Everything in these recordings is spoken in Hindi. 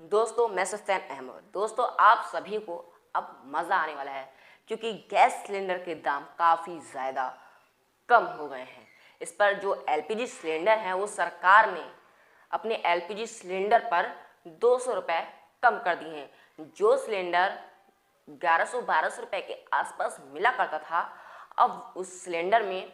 दोस्तों मैं सुफ़ैन अहमद। दोस्तों आप सभी को अब मज़ा आने वाला है क्योंकि गैस सिलेंडर के दाम काफ़ी ज़्यादा कम हो गए हैं। इस पर जो एलपीजी सिलेंडर हैं वो सरकार ने अपने एलपीजी सिलेंडर पर 200 रुपये कम कर दिए हैं। जो सिलेंडर 1100-1200 रुपये के आसपास मिला करता था, अब उस सिलेंडर में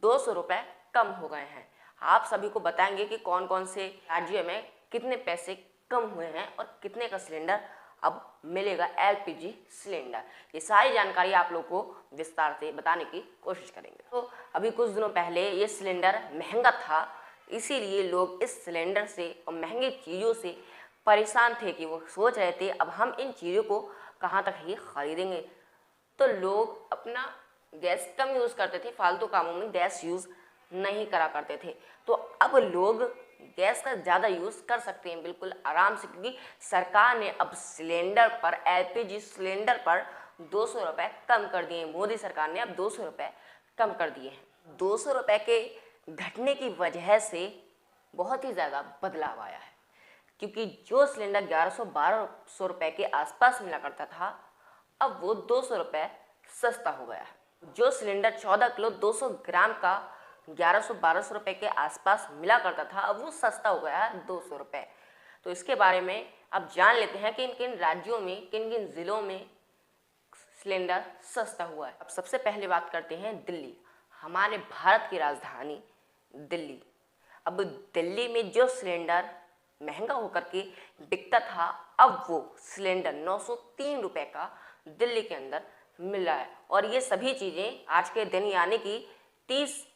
200 रुपये कम हो गए हैं। आप सभी को बताएंगे कि कौन कौन से राज्यों में कितने पैसे कम हुए हैं और कितने का सिलेंडर अब मिलेगा एलपीजी सिलेंडर। ये सारी जानकारी आप लोग को विस्तार से बताने की कोशिश करेंगे। तो अभी कुछ दिनों पहले ये सिलेंडर महंगा था, इसीलिए लोग इस सिलेंडर से और महंगी चीज़ों से परेशान थे कि वो सोच रहे थे अब हम इन चीज़ों को कहाँ तक ही खरीदेंगे। तो लोग अपना गैस कम यूज़ करते थे, फालतू कामों में गैस यूज़ नहीं करा करते थे। तो अब लोग गैस का ज़्यादा यूज़ कर सकते हैं बिल्कुल आराम से, क्योंकि सरकार ने अब सिलेंडर पर, एलपीजी सिलेंडर पर 200 रुपये कम कर दिए हैं। मोदी सरकार ने अब 200 रुपये कम कर दिए हैं। 200 रुपये के घटने की वजह से बहुत ही ज़्यादा बदलाव आया है, क्योंकि जो सिलेंडर 1100-1200 रुपये के आसपास मिला करता था, अब वो 200 रुपये सस्ता हो गया है। जो सिलेंडर 14 किलो 200 ग्राम का 1100-1200 रुपये के आसपास मिला करता था, अब वो सस्ता हो गया है 200 रुपये। तो इसके बारे में अब जान लेते हैं कि किन किन राज्यों में, किन किन ज़िलों में सिलेंडर सस्ता हुआ है। अब सबसे पहले बात करते हैं दिल्ली, हमारे भारत की राजधानी दिल्ली। अब दिल्ली में जो सिलेंडर महंगा होकर के बिकता था, अब वो सिलेंडर 903 रुपये का दिल्ली के अंदर मिल रहा है। और ये सभी चीज़ें आज के दिन यानी कि 30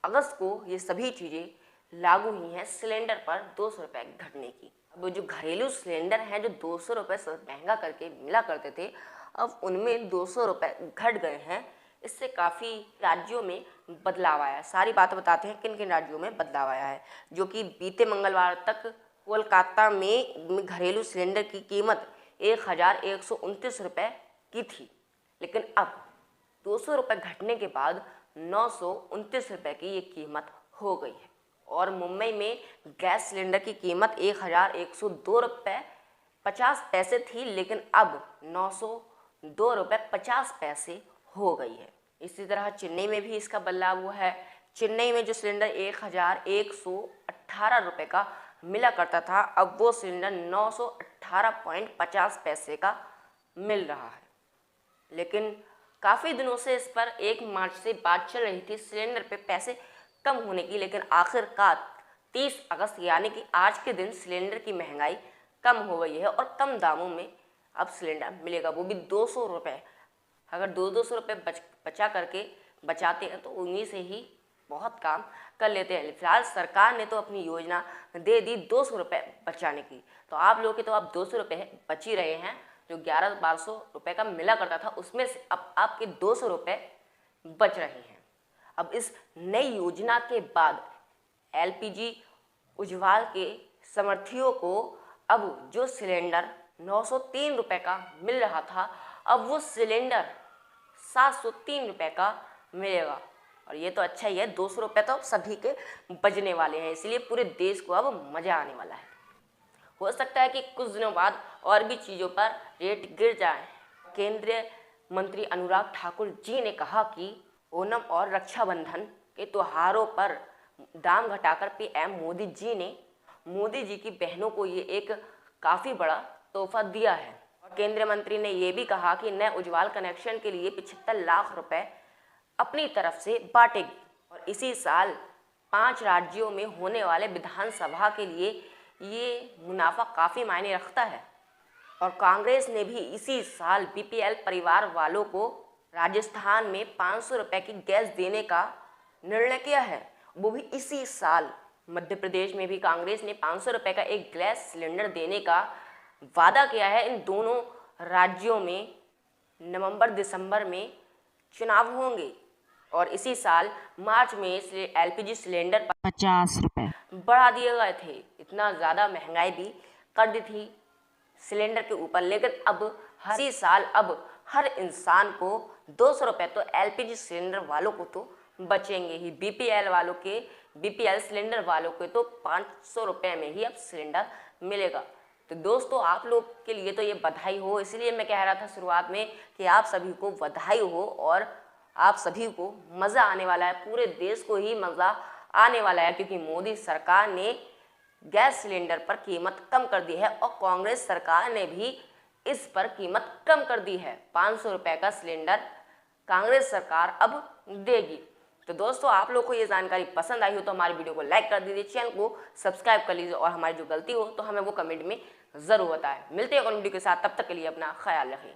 अगस्त को ये सभी चीज़ें लागू हुई हैं सिलेंडर पर 200 रुपये घटने की। अब जो घरेलू सिलेंडर हैं जो 200 रुपये से महंगा करके मिला करते थे, अब उनमें 200 रुपये घट गए हैं। इससे काफ़ी राज्यों में बदलाव आया है। सारी बातें बताते हैं किन किन राज्यों में बदलाव आया है। जो कि बीते मंगलवार तक कोलकाता में घरेलू सिलेंडर की कीमत 1129 रुपये की थी, लेकिन अब 200 रुपये घटने के बाद 929 रुपये की ये कीमत हो गई है। और मुंबई में गैस सिलेंडर की कीमत 1102 रुपये 50 पैसे थी, लेकिन अब 902 रुपये 50 पैसे हो गई है। इसी तरह चेन्नई में भी इसका बदलाव हुआ है। चेन्नई में जो सिलेंडर 1118 रुपये का मिला करता था, अब वो सिलेंडर 918.50 पैसे का मिल रहा है। लेकिन काफ़ी दिनों से इस पर 1 मार्च से बात चल रही थी सिलेंडर पे पैसे कम होने की, लेकिन आखिरकार 30 अगस्त यानी कि आज के दिन सिलेंडर की महंगाई कम हो गई है और कम दामों में अब सिलेंडर मिलेगा, वो भी 200 रुपये। अगर 200 रुपये बचा करके बचाते हैं तो उन्हीं से ही बहुत काम कर लेते हैं। फिलहाल सरकार ने तो अपनी योजना दे दी 200 रुपये बचाने की, तो आप लोग के तो अब 200 रुपये बच ही रहे हैं। जो 1100-1200 रुपये का मिला करता था, उसमें से अब आपके 200 रुपये बच रहे हैं। अब इस नई योजना के बाद एलपीजी उज्ज्वला के समर्थियों को अब जो सिलेंडर 903 रुपये का मिल रहा था, अब वो सिलेंडर 703 रुपये का मिलेगा। और ये तो अच्छा ही है, 200 रुपये तो सभी के बचने वाले हैं, इसलिए पूरे देश को अब मज़ा आने वाला है। हो सकता है कि कुछ दिनों बाद और भी चीज़ों पर रेट गिर जाए। केंद्रीय मंत्री अनुराग ठाकुर जी ने कहा कि ओणम और रक्षाबंधन के त्योहारों पर दाम घटाकर पीएम मोदी जी की बहनों को ये एक काफ़ी बड़ा तोहफा दिया है। केंद्रीय मंत्री ने ये भी कहा कि नए उज्ज्वला कनेक्शन के लिए 75 लाख रुपए अपनी तरफ से बांटेगी। और इसी साल 5 राज्यों में होने वाले विधानसभा के लिए ये मुनाफा काफ़ी मायने रखता है। और कांग्रेस ने भी इसी साल बीपीएल परिवार वालों को राजस्थान में 500 रुपये की गैस देने का निर्णय किया है, वो भी इसी साल। मध्य प्रदेश में भी कांग्रेस ने 500 रुपये का एक गैस सिलेंडर देने का वादा किया है। इन दोनों राज्यों में नवंबर-दिसंबर में चुनाव होंगे और इसी साल मार्च में एलपीजी सिलेंडर पर 50 रुपये बढ़ा दिए गए थे। इतना ज़्यादा महंगाई भी कर दी थी सिलेंडर के ऊपर, लेकिन अब इसी साल अब हर इंसान को 200 रुपये तो एलपीजी सिलेंडर वालों को तो बचेंगे ही। बीपीएल सिलेंडर वालों को तो 500 रुपये में ही अब सिलेंडर मिलेगा। तो दोस्तों आप लोग के लिए तो ये बधाई हो, इसलिए मैं कह रहा था शुरुआत में कि आप सभी को बधाई हो और आप सभी को मज़ा आने वाला है, पूरे देश को ही मज़ा आने वाला है, क्योंकि मोदी सरकार ने गैस सिलेंडर पर कीमत कम कर दी है और कांग्रेस सरकार ने भी इस पर कीमत कम कर दी है। 500 रुपये का सिलेंडर कांग्रेस सरकार अब देगी। तो दोस्तों आप लोग को ये जानकारी पसंद आई हो तो हमारी वीडियो को लाइक कर दीजिए, चैनल को सब्सक्राइब कर लीजिए और हमारी जो गलती हो तो हमें वो कमेंट में ज़रूर बताएं। मिलते हैं अगली वीडियो के साथ, तब तक के लिए अपना ख्याल रखें।